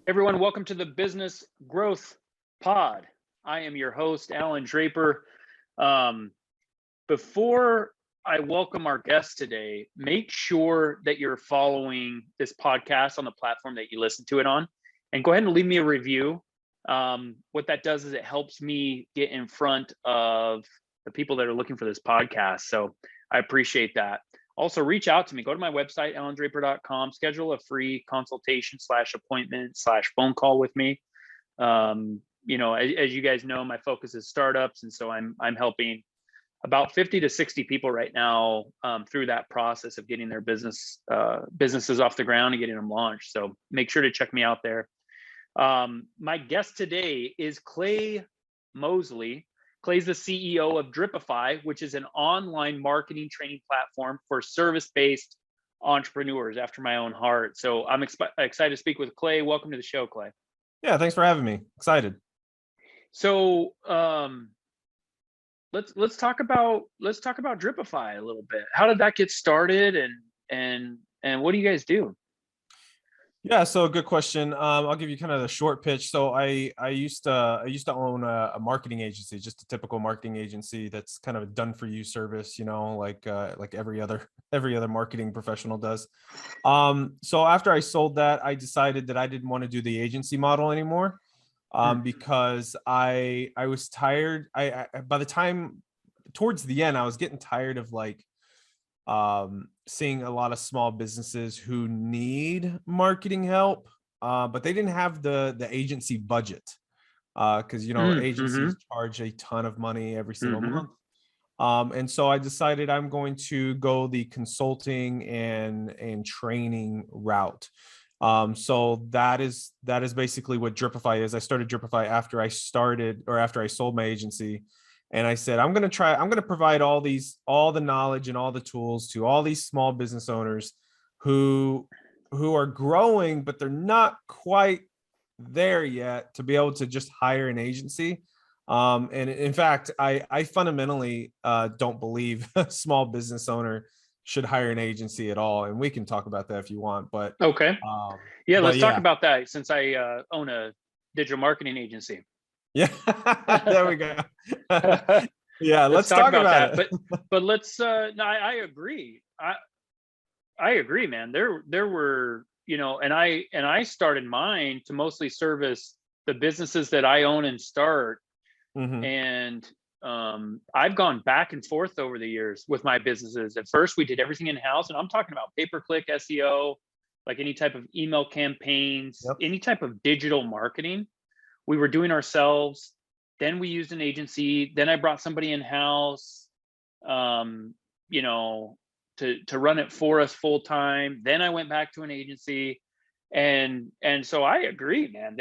Everyone, welcome to the Business Growth Pod. I am your host, Alan Draper. Before I welcome our guest today, make sure that you're following this podcast on the platform that you listen to it on, and go ahead and leave me a review. What that does is it helps me get in front of the people that are looking for this podcast. So I appreciate that. Also, reach out to me. Go to my website, allandraper.com, schedule a free consultation / appointment / phone call with me. As you guys know, my focus is startups. And so I'm helping about 50 to 60 people right now through that process of getting their businesses off the ground and getting them launched. So make sure to check me out there. My guest today is Clay Mosley. Clay's the CEO of Dripify, which is an online marketing training platform for service-based entrepreneurs after my own heart. So I'm excited to speak with Clay. Welcome to the show, Clay. Yeah, thanks for having me. Excited. So let's talk about Dripify a little bit. How did that get started, and what do you guys do? Yeah, so good question. I'll give you kind of the short pitch. So I used to own a marketing agency, just a typical marketing agency that's kind of a done for you service, like every other marketing professional does. So after I sold that, I decided that I didn't want to do the agency model anymore, because I was tired. By the time towards the end, I was getting tired of seeing a lot of small businesses who need marketing help, but they didn't have the agency budget, because agencies charge a ton of money every single month. And so I decided I'm going to go the consulting and training route. So that is basically what Dripify is. I started Dripify after I sold my agency. And I said, I'm going to provide all the knowledge and all the tools to all these small business owners who are growing, but they're not quite there yet to be able to just hire an agency. And in fact, I fundamentally don't believe a small business owner should hire an agency at all. And we can talk about that if you want, but okay. Let's talk about that, since I own a digital marketing agency. Yeah, there we go. Yeah, let's talk about that. But let's. No, I agree. I agree, man. There were, and I started mine to mostly service the businesses that I own and start, and I've gone back and forth over the years with my businesses. At first, we did everything in house, and I'm talking about pay-per-click SEO, like any type of email campaigns, any type of digital marketing. We were doing ourselves. Then we used an agency. Then I brought somebody in house, to run it for us full time. Then I went back to an agency, and so I agree, man.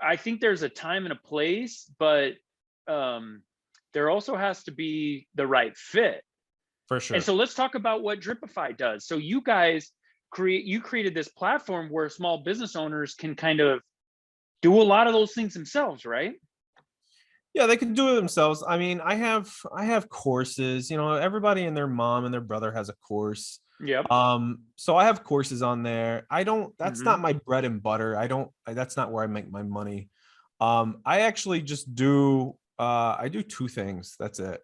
I think there's a time and a place, but there also has to be the right fit. For sure. And so let's talk about what Dripify does. So you guys created this platform where small business owners can kind of do a lot of those things themselves, right? Yeah, they can do it themselves. I mean, I have courses, everybody and their mom and their brother has a course. Yep. So I have courses on there. That's not my bread and butter. That's not where I make my money. I actually just I do two things. That's it.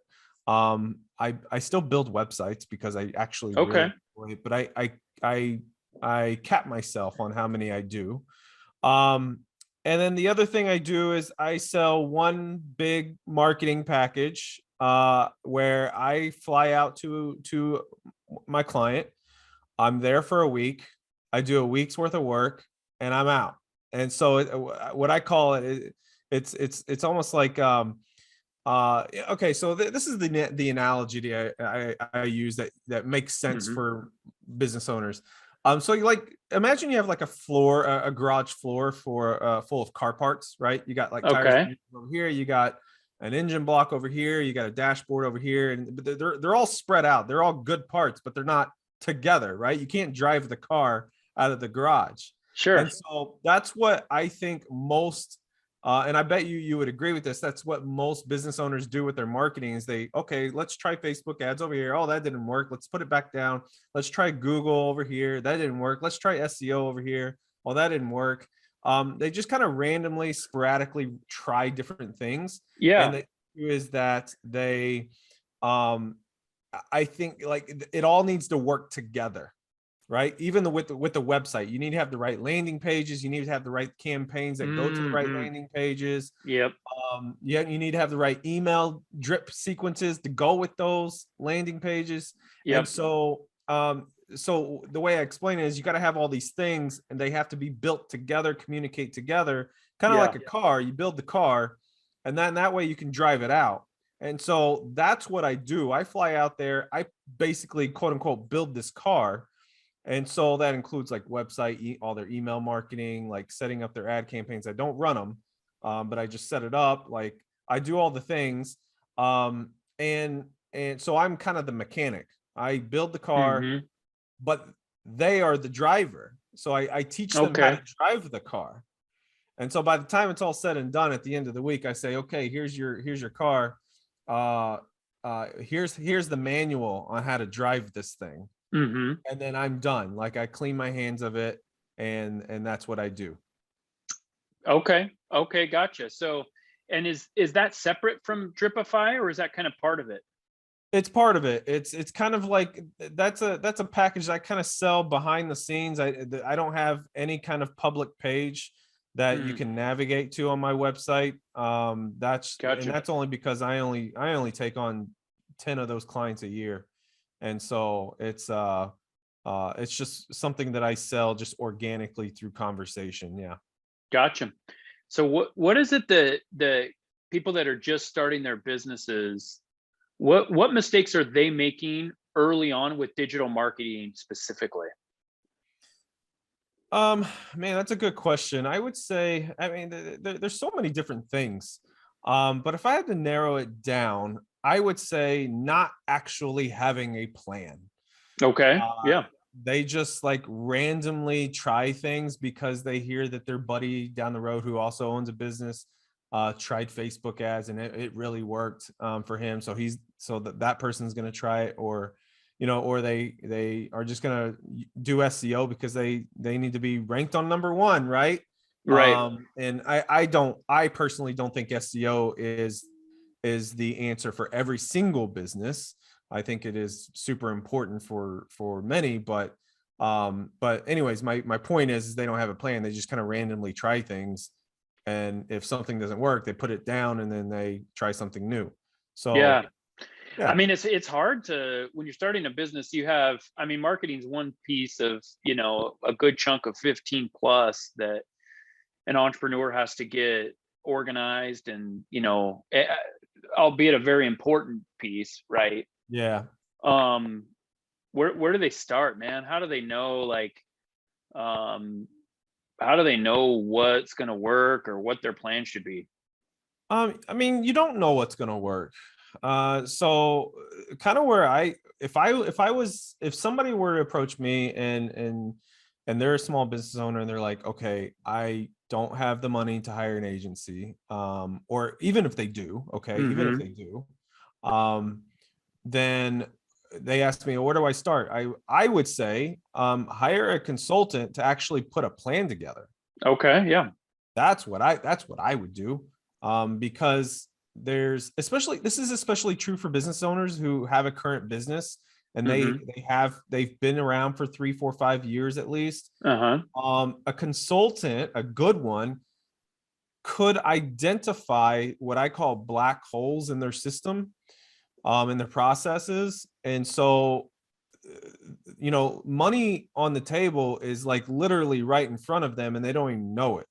I still build websites because I actually really enjoy it, but I cap myself on how many I do. And then the other thing I do is I sell one big marketing package where I fly out to my client. I'm there for a week. I do a week's worth of work and I'm out. And so what I call it's almost like okay. So this is the analogy that I use that makes sense for business owners. So imagine you have like a garage floor for full of car parts, right? You got like tires over here, you got an engine block over here, you got a dashboard over here, but they're all spread out. They're all good parts, but they're not together, right? You can't drive the car out of the garage. Sure. And so that's what I think most and I bet you would agree with this. That's what most business owners do with their marketing is let's try Facebook ads over here. Oh, that didn't work. Let's put it back down. Let's try Google over here. That didn't work. Let's try SEO over here. well, that didn't work. They just kind of randomly, sporadically try different things. And Yeah. the issue is that they, I think like it all needs to work together, right? Even with the website, you need to have the right landing pages. You need to have the right campaigns that go to the right Hmm. landing pages. Yep. Yeah, you need to have the right email drip sequences to go with those landing pages. And Yep. so the way I explain it is you got to have all these things and they have to be built together, communicate together, kind of Yeah. like a car. You build the car and then that way you can drive it out. And so that's what I do. I fly out there. I basically, quote unquote, build this car. And so that includes like website, all their email marketing, like setting up their ad campaigns. I don't run them, but I just set it up. Like I do all the things. Um, and so I'm kind of the mechanic. I build the car, Hmm. but they are the driver. So I teach them how Okay. to drive the car. And so by the time it's all said and done at the end of the week, I say, okay, here's your car. Uh, here's the manual on how to drive this thing. Hmm. And then I'm done. Like I clean my hands of it, and that's what I do. Okay. Okay. Gotcha. So, and is that separate from Dripify, or is that kind of part of it? It's part of it. It's kind of like that's a package I kind of sell behind the scenes. I don't have any kind of public page that you Mm, can navigate to on my website. gotcha. That's only because I only take on 10 of those clients a year. And so it's just something that I sell just organically through conversation. Yeah. Gotcha. So what is it that the people that are just starting their businesses, what mistakes are they making early on with digital marketing specifically? Um, Man, that's a good question. I would say, I mean, there's so many different things. But if I had to narrow it down, I would say not actually having a plan. Okay. Uh, Yeah. they just like randomly try things because they hear that their buddy down the road who also owns a business tried Facebook ads and it really worked for him. So that person's going to try it, or or they are just going to do SEO because they need to be ranked on number one, right? Right. And I personally don't think SEO is the answer for every single business. I think it is super important for many, but anyways, my point is they don't have a plan. They just kind of randomly try things, and if something doesn't work, they put it down and then they try something new. So Yeah. I yeah, mean, it's hard to, when you're starting a business, you have, I mean, marketing's one piece of, a good chunk of 15 plus that an entrepreneur has to get organized and, albeit a very important piece, right? yeah. Um, where do they start, man? How do they know, like, um, how do they know what's going to work or what their plan should be? I mean, you don't know what's gonna work. So kind of where if somebody were to approach me and they're a small business owner and they're like, okay, I don't have the money to hire an agency, or even if they do, okay, even if Hmm. they do, um, then they asked me, where do I start? I would say hire a consultant to actually put a plan together. Okay. Yeah. That's what I would do, because there's especially this is especially true for business owners who have a current business and Hmm. they've been around for 3 4 5 years at least. Uh-huh. A consultant, a good one, could identify what I call black holes in their system, in their processes. And so money on the table is like literally right in front of them and they don't even know it.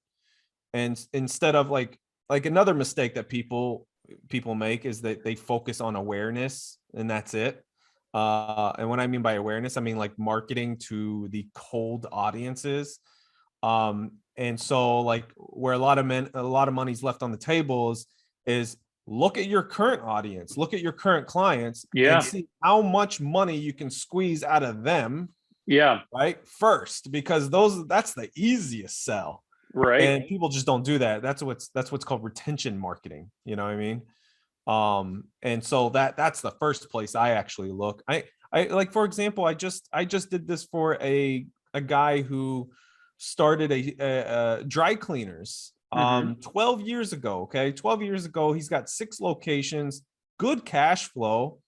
And instead of like another mistake that people make is that they focus on awareness and that's it. And what I mean by awareness, I mean like marketing to the cold audiences. And so like where a lot of money's left on the table is look at your current audience, look at your current clients and Yeah. see how much money you can squeeze out of them, Yeah. right? First, because that's the easiest sell. Right. And people just don't do that. That's what's called retention marketing. You know what I mean? And so that's the first place I actually look. I like, for example, I just did this for a guy who started a dry cleaners 12 years ago. Okay. 12 years ago, he's got 6 locations, good cash flow.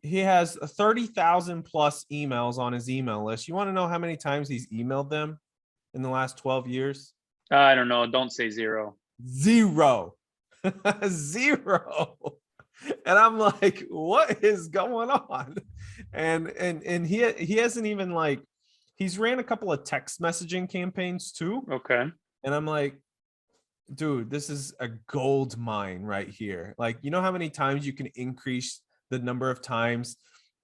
He has 30,000 plus emails on his email list. You want to know how many times he's emailed them in the last 12 years? I don't know. Don't say 0. 0. 0. And I'm like, what is going on? And he hasn't even like, he's ran a couple of text messaging campaigns too. Okay. And I'm like, dude, this is a gold mine right here. Like, you know how many times you can increase the number of times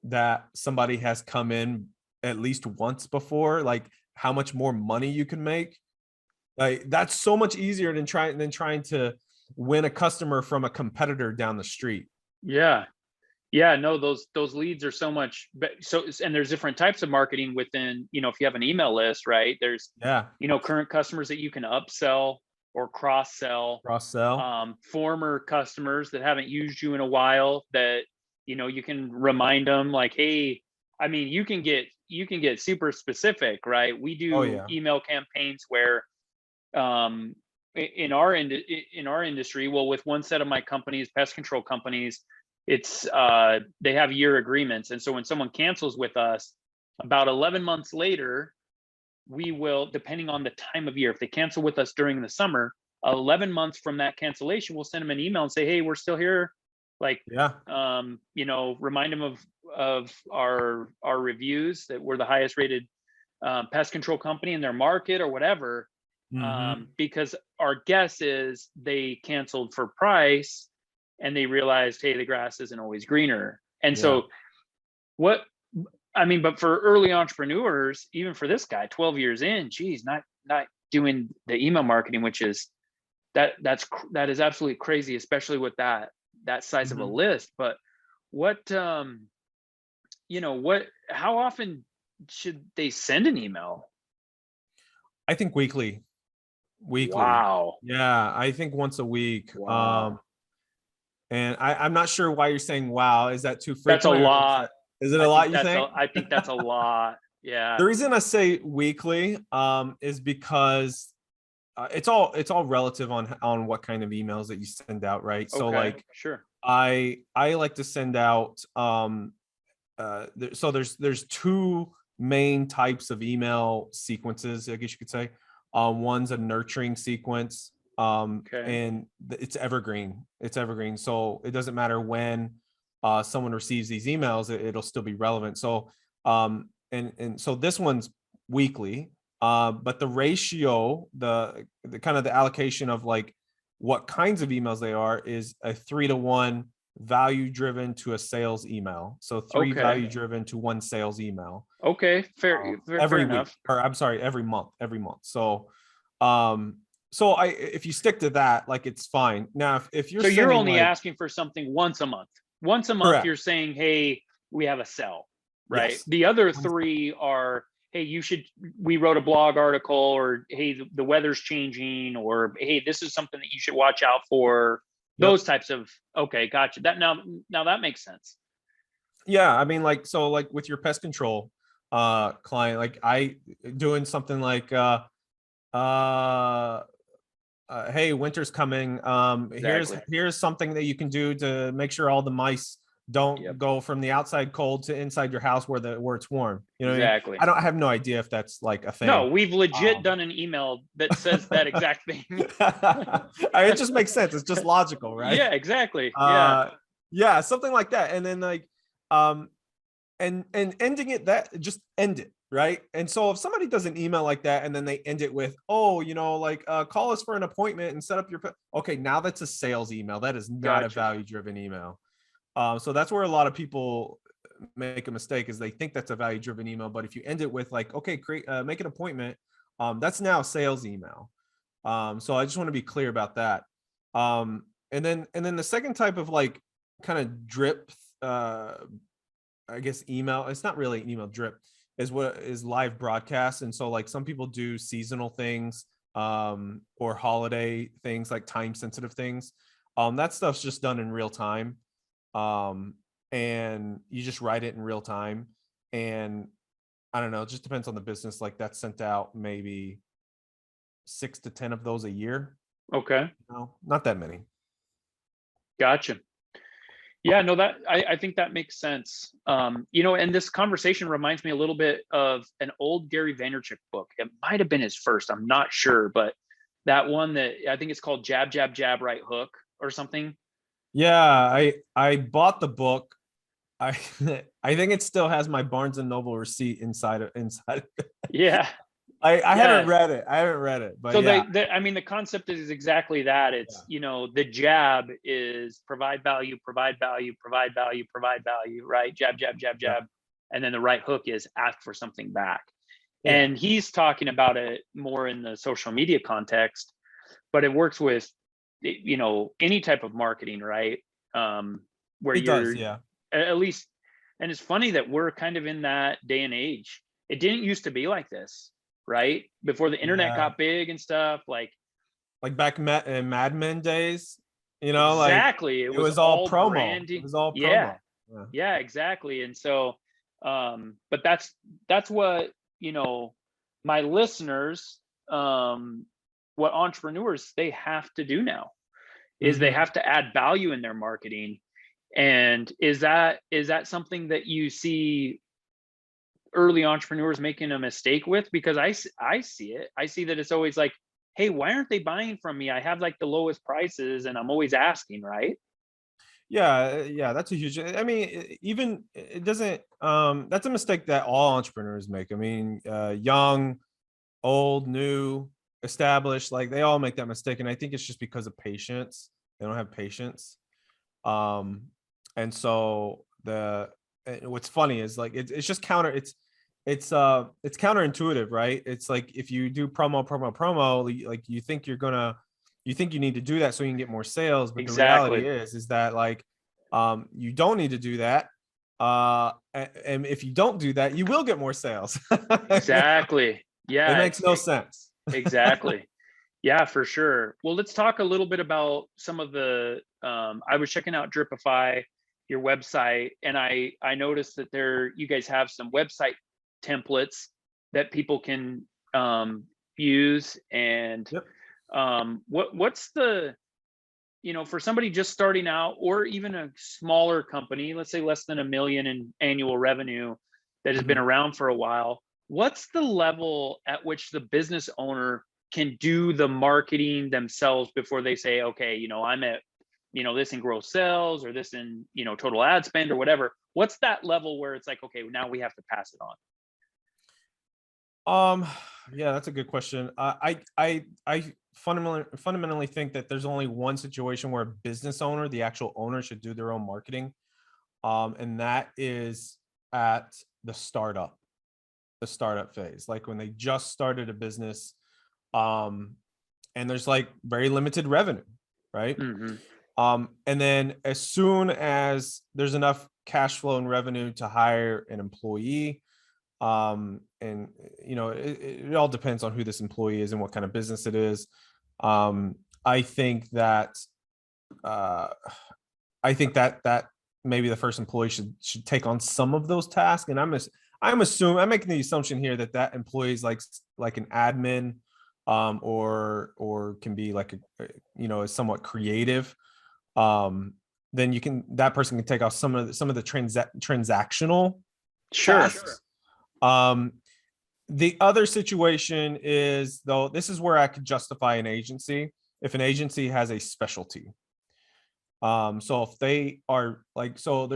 that somebody has come in at least once before? Like, how much more money you can make? Like, that's so much easier than trying to win a customer from a competitor down the street. Yeah. No, those leads are so much. So, and there's different types of marketing within, if you have an email list, right? There's, current customers that you can upsell or cross sell. Former customers that haven't used you in a while that, you can remind them like, hey, I mean, you can get super specific, right? We do email campaigns where, in our industry, well, with one set of my companies, pest control companies, it's they have year agreements. And so when someone cancels with us, about 11 months later, we will, depending on the time of year, if they cancel with us during the summer, 11 months from that cancellation, we'll send them an email and say, hey, we're still here. Like, remind them of our reviews, that we're the highest rated pest control company in their market or whatever. Because our guess is they canceled for price and they realized, hey, the grass isn't always greener. And so but for early entrepreneurs, even for this guy, 12 years in, geez, not doing the email marketing, which is that is absolutely crazy, especially with that size of a list. But how often should they send an email? I think weekly. Wow. Yeah, I think once a week. Wow. And I'm not sure why you're saying wow. Is that too frequent? That's a lot. Is it a lot, you think? I think that's a lot. Yeah. The reason I say weekly is because it's all relative on what kind of emails that you send out, right? So like, sure. I like to send out so there's 2 main types of email sequences, I guess you could say. One's a nurturing sequence, and it's evergreen. So it doesn't matter when someone receives these emails, it'll still be relevant. So and so this one's weekly, but the ratio, the kind of the allocation of like what kinds of emails they are is a 3-to-1 value driven to a sales email. So 3 value driven to 1 sales email. Okay, fair enough. Or I'm sorry, every month. So if you stick to that, like, it's fine. Now, if you're, so you're only asking for something once a month. Correct. You're saying, hey, we have a sell, right? Yes. The other 3 are, hey, we wrote a blog article, or hey, the weather's changing, or hey, this is something that you should watch out for. Those types of, okay, gotcha. That now that makes sense. Yeah, I mean, like, so like with your pest control client, like I doing something like hey, winter's coming. Exactly. Here's something that you can do to make sure all the mice don't go from the outside cold to inside your house where it's warm. You know exactly. what I mean? I have no idea if that's like a thing. No, we've legit done an email that says that exact thing. It just makes sense. It's just logical, right? Yeah, exactly. Yeah, something like that. And then like and ending it, that just end it, right? And so if somebody does an email like that and then they end it with, oh, like call us for an appointment and set up your okay, now that's a sales email. That is not a value driven email. So that's where a lot of people make a mistake, is they think that's a value driven email. But if you end it with like, okay, make an appointment, that's now a sales email. So I just want to be clear about that. And then the second type of like kind of drip, I guess email, it's not really email drip, is what is live broadcast. And so like some people do seasonal things or holiday things, like time sensitive things. That stuff's just done in real time. And you just write it in real time. And I don't know, it just depends on the business. Like that's sent out maybe 6 to 10 of those a year. Okay. No, not that many. Gotcha. Yeah, no, that I think that makes sense. And this conversation reminds me a little bit of an old Gary Vaynerchuk book. It might have been his first, I'm not sure, but that one that I think it's called Jab, Jab, Jab, Right Hook or something. Yeah, I bought the book. I I think it still has my Barnes and Noble receipt inside of it. Yeah. I haven't Yeah. read it. I haven't read it, but So yeah. I mean, the concept is exactly that. It's, the jab is provide value, provide value, provide value, provide value, right? Jab, jab, jab, Yeah. jab. And then the right hook is ask for something back. Yeah. And he's talking about it more in the social media context, but it works with, any type of marketing, right? Where It does, you're yeah. at least, and it's funny that we're kind of in that day and age. It didn't used to be like this, right? Before the internet Yeah. got big and stuff, like Back in Mad Men days, like exactly. It it was was all all promo. It branding. was all Yeah, promo. Yeah. yeah, exactly. And so, but that's what, my listeners, what entrepreneurs they have to do now is they Mm-hmm. have to add value in their marketing. And is that something that you see early entrepreneurs making a mistake with? Because I see it. I see that it's always like, hey, why aren't they buying from me? I have like the lowest prices and I'm always asking, right? Yeah, that's a huge. I mean, even it doesn't. That's a mistake that all entrepreneurs make. I mean, young, old, new, established, like they all make that mistake, and I think it's just because of patience. They don't have patience. Um, and so what's funny is like it's just counter. It's counterintuitive, right? It's like if you do promo, like you think you need to do that so you can get more sales, but the reality Exactly. is that like you don't need to do that. And if you don't do that, you will get more sales. Exactly. It Yeah, makes no sense. exactly. Yeah, for sure. Well, let's talk a little bit about some of the I was checking out Dripify, your website, and I noticed that you guys have some website templates that people can use. And Yep. what's the, for somebody just starting out or even a smaller company, let's say less than $1 million in annual revenue that has been Mhm. around for a while, what's the level at which the business owner can do the marketing themselves before they say, okay, I'm at, this in gross sales or this in, total ad spend or whatever? What's that level where it's like, okay, now we have to pass it on? Um, yeah, that's a good question. I fundamentally think that there's only one situation where a business owner, the actual owner, should do their own marketing. And that is at the startup phase, like when they just started a business, um, and there's like very limited revenue, right? Mm-hmm. And then as soon as there's enough cash flow and revenue to hire an employee, and it all depends on who this employee is and what kind of business it is. I think that uh, that maybe the first employee should take on some of those tasks, and I'm making the assumption here that that employee is like an admin, or can be like is somewhat creative. Then that person can take off some of the transactional Sure. tasks. The other situation is, though, this is where I could justify an agency if an agency has a specialty. So if they are like, so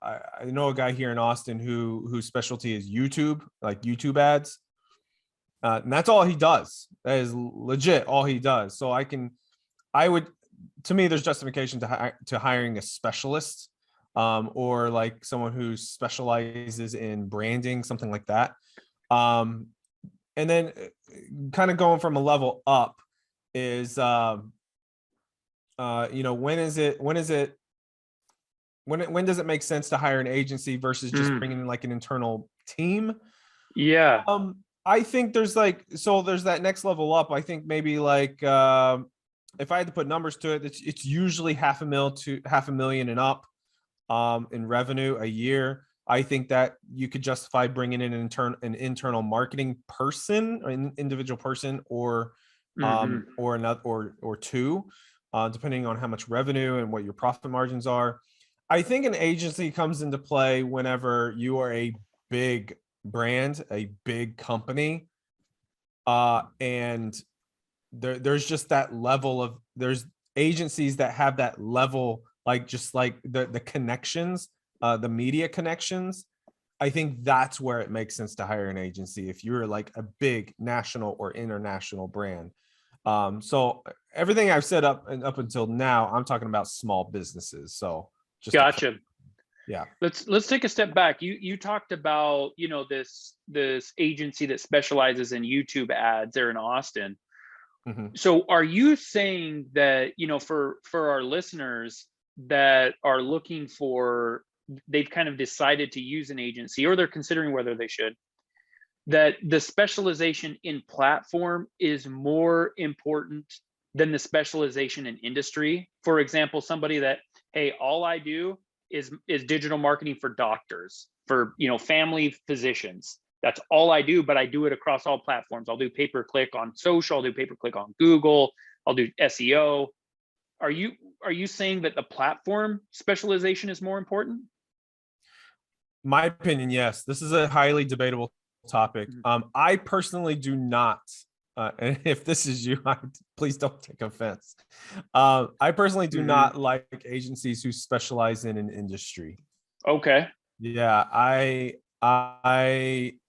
I know a guy here in Austin whose specialty is YouTube, like YouTube ads. And that's all he does. That is legit all he does. So to me, there's justification to hiring a specialist, or like someone who specializes in branding, something like that. And then kind of going from a level up is, when does it make sense to hire an agency versus just bringing in like an internal team? Yeah. I think there's that next level up. I think maybe like, if I had to put numbers to it, it's usually $500,000 to $500,000 and up, in revenue a year. I think that you could justify bringing in an internal marketing person, or an individual person, or another, or two, depending on how much revenue and what your profit margins are. I think an agency comes into play whenever you are a big brand, a big company, and there's just that level of, there's agencies that have that level, like just like the connections, the media connections. I think that's where it makes sense to hire an agency if you're like a big national or international brand. So everything I've said up until now, I'm talking about small businesses. So just Gotcha. Yeah. Let's take a step back. You talked about, this agency that specializes in YouTube ads there in Austin. So are you saying that, for our listeners that are looking for, they've kind of decided to use an agency, or they're considering whether they should, that the specialization in platform is more important than the specialization in industry? For example, somebody that, hey, all I do is digital marketing for doctors, for family physicians. That's all I do, but I do it across all platforms. I'll do pay-per-click on social, I'll do pay-per-click on Google, I'll do SEO. Are you saying that the platform specialization is more important? My opinion, yes. This is a highly debatable topic. I personally do not, and if this is you, please don't take offense. I personally do not like agencies who specialize in an industry. Okay. Yeah,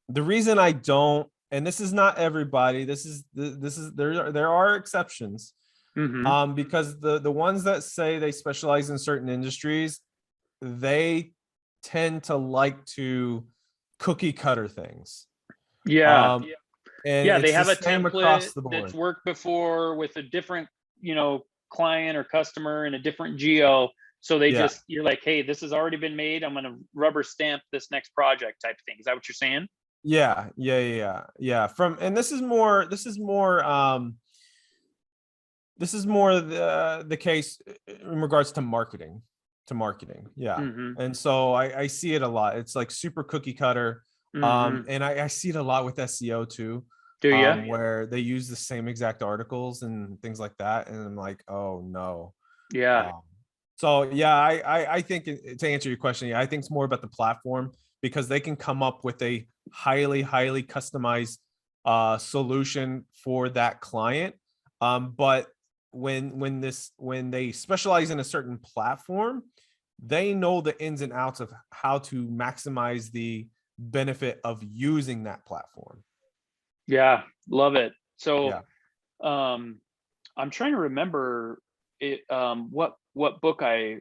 the reason I don't, and this is not everybody, there are exceptions, because the ones that say they specialize in certain industries, they tend to like to cookie cutter things. Yeah. And Yeah, they it's have the a same across template the board. that's worked before with a different, client or customer in a different geo. So they Yeah. you're like, hey, this has already been made, I'm going to rubber stamp this next project type thing. Is that what you're saying? Yeah. And this is more the case in regards to marketing. Yeah. And so I see it a lot. It's like super cookie cutter. And I see it a lot with SEO too. Do you? Where they use the same exact articles and things like that. And I'm like, oh no. Yeah. So yeah, I think, to answer your question, yeah, I think it's more about the platform, because they can come up with a highly customized solution for that client. But when they specialize in a certain platform, they know the ins and outs of how to maximize the benefit of using that platform. Yeah. Love it. So, Yeah. I'm trying to remember it, what book I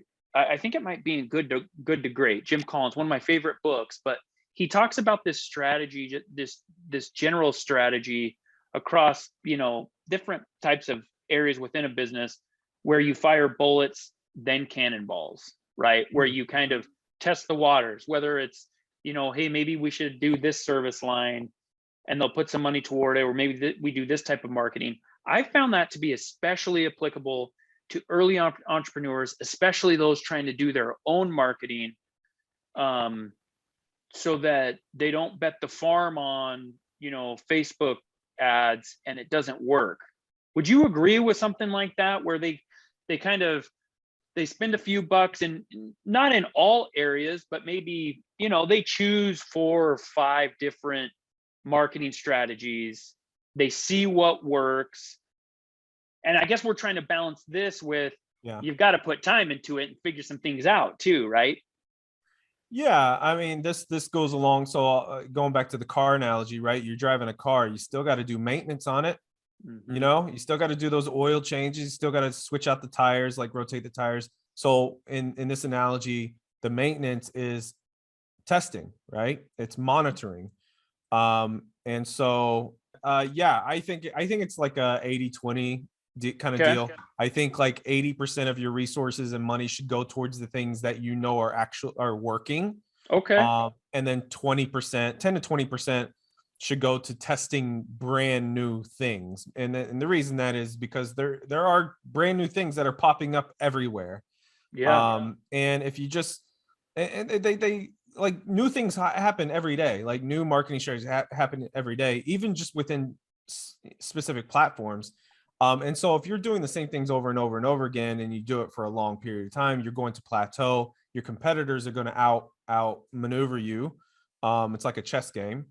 think it might be in Good to Great, Jim Collins, one of my favorite books, but he talks about this strategy, this general strategy across, different types of areas within a business, where you fire bullets, then cannonballs, right? Where you kind of test the waters, whether it's, hey, maybe we should do this service line, and they'll put some money toward it, or maybe we do this type of marketing. I found that to be especially applicable to early entrepreneurs, especially those trying to do their own marketing, so that they don't bet the farm on, Facebook ads and it doesn't work. Would you agree with something like that, where they kind of, they spend a few bucks, and not in all areas, but maybe, they choose 4 or 5 different marketing strategies, they see what works? And I guess we're trying to balance this with, you've got to put time into it and figure some things out too, right? Yeah, I mean, this goes along. So going back to the car analogy, right? You're driving a car, you still got to do maintenance on it. You still got to do those oil changes, you still got to switch out the tires, like rotate the tires. So in this analogy, the maintenance is testing, right? It's monitoring. And so yeah, I think it's like a 80-20 kind of deal. I think like 80% of your resources and money should go towards the things that are working. And then 20%, 10 to 20% should go to testing brand new things. And the reason that is because there are brand new things that are popping up everywhere. And if you just, and they like new things happen every day. Like new marketing strategies happen every day, even just within specific platforms. And so if you're doing the same things over and over and over again, and you do it for a long period of time, you're going to plateau. Your competitors are going to out maneuver you. It's like a chess game.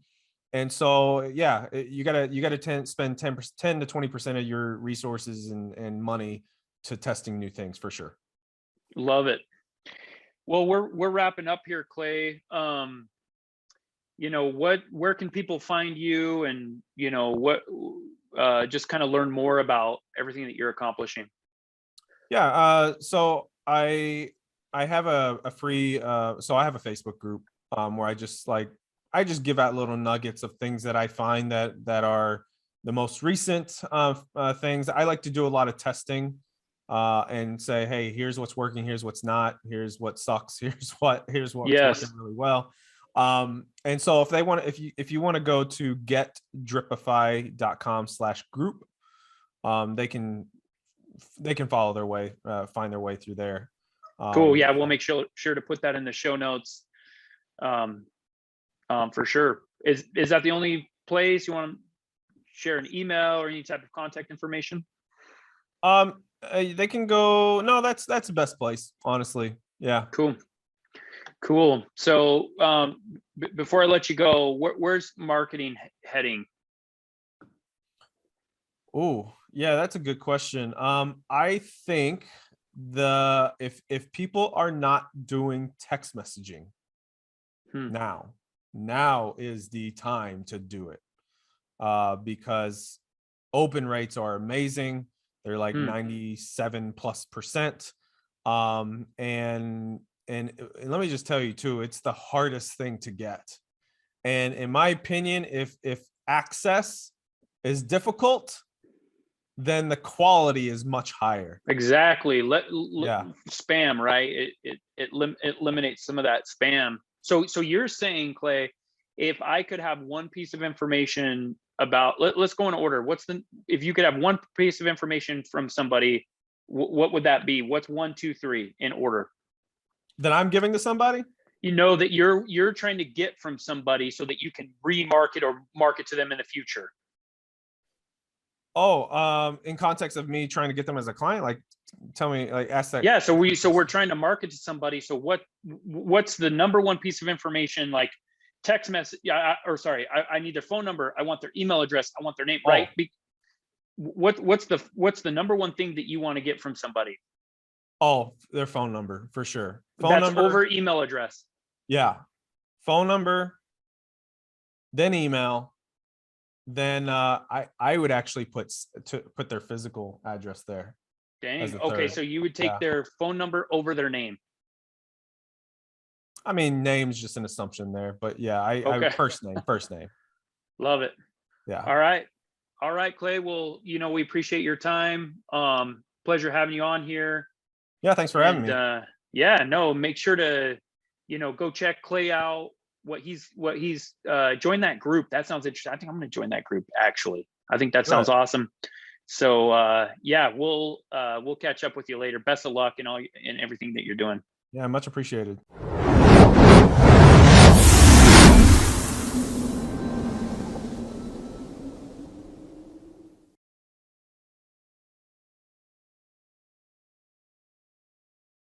And so, yeah, you gotta spend 10 to 20% of your resources and money to testing new things for sure. Love it. Well, we're wrapping up here, Clay. Where can people find you, and just kind of learn more about everything that you're accomplishing? Yeah. So I have a free, so I have a Facebook group where I just give out little nuggets of things that I find that are the most recent things. I like to do a lot of testing and say, hey, here's what's working, here's what's not, here's what sucks, here's what's Yes. working really well. And so if you want to go to getdripify.com/group, they can follow their way, find their way through there. Cool. Yeah, we'll make sure to put that in the show notes. For sure. Is that the only place you want to share an email or any type of contact information? They can go. No, that's the best place, honestly. Yeah. Cool. So before I let you go, where's marketing heading? Oh, yeah, that's a good question. I think if people are not doing text messaging now is the time to do it, because open rates are amazing. They're like 97+%. And let me just tell you too, it's the hardest thing to get. And in my opinion, if access is difficult, then the quality is much higher. Exactly. Spam, right? It eliminates some of that spam. So you're saying, Clay, if I could have one piece of information about, let's go in order. If you could have one piece of information from somebody, what would that be? What's 1, 2, 3 in order that I'm giving to somebody? That you're trying to get from somebody so that you can remarket or market to them in the future. Oh, in context of me trying to get them as a client, like tell me, like ask that. Yeah, so we're trying to market to somebody. So what's the number one piece of information, like text message? I need their phone number. I want their email address. I want their name, right? What's the number one thing that you want to get from somebody? Oh, their phone number for sure. That's number over email address. Yeah, phone number, then email. Then I would actually put their physical address there. Dang. Okay, so you would take their phone number over their name. I mean, name's just an assumption there, but yeah, I first name. Love it. Yeah. All right, Clay. Well, we appreciate your time. Pleasure having you on here. Yeah, thanks for having me. Make sure to, go check Clay out. What he's join that group. That sounds interesting. I think I'm going to join that group, actually. I think that sounds awesome. So we'll catch up with you later. Best of luck in everything that you're doing. Yeah, much appreciated.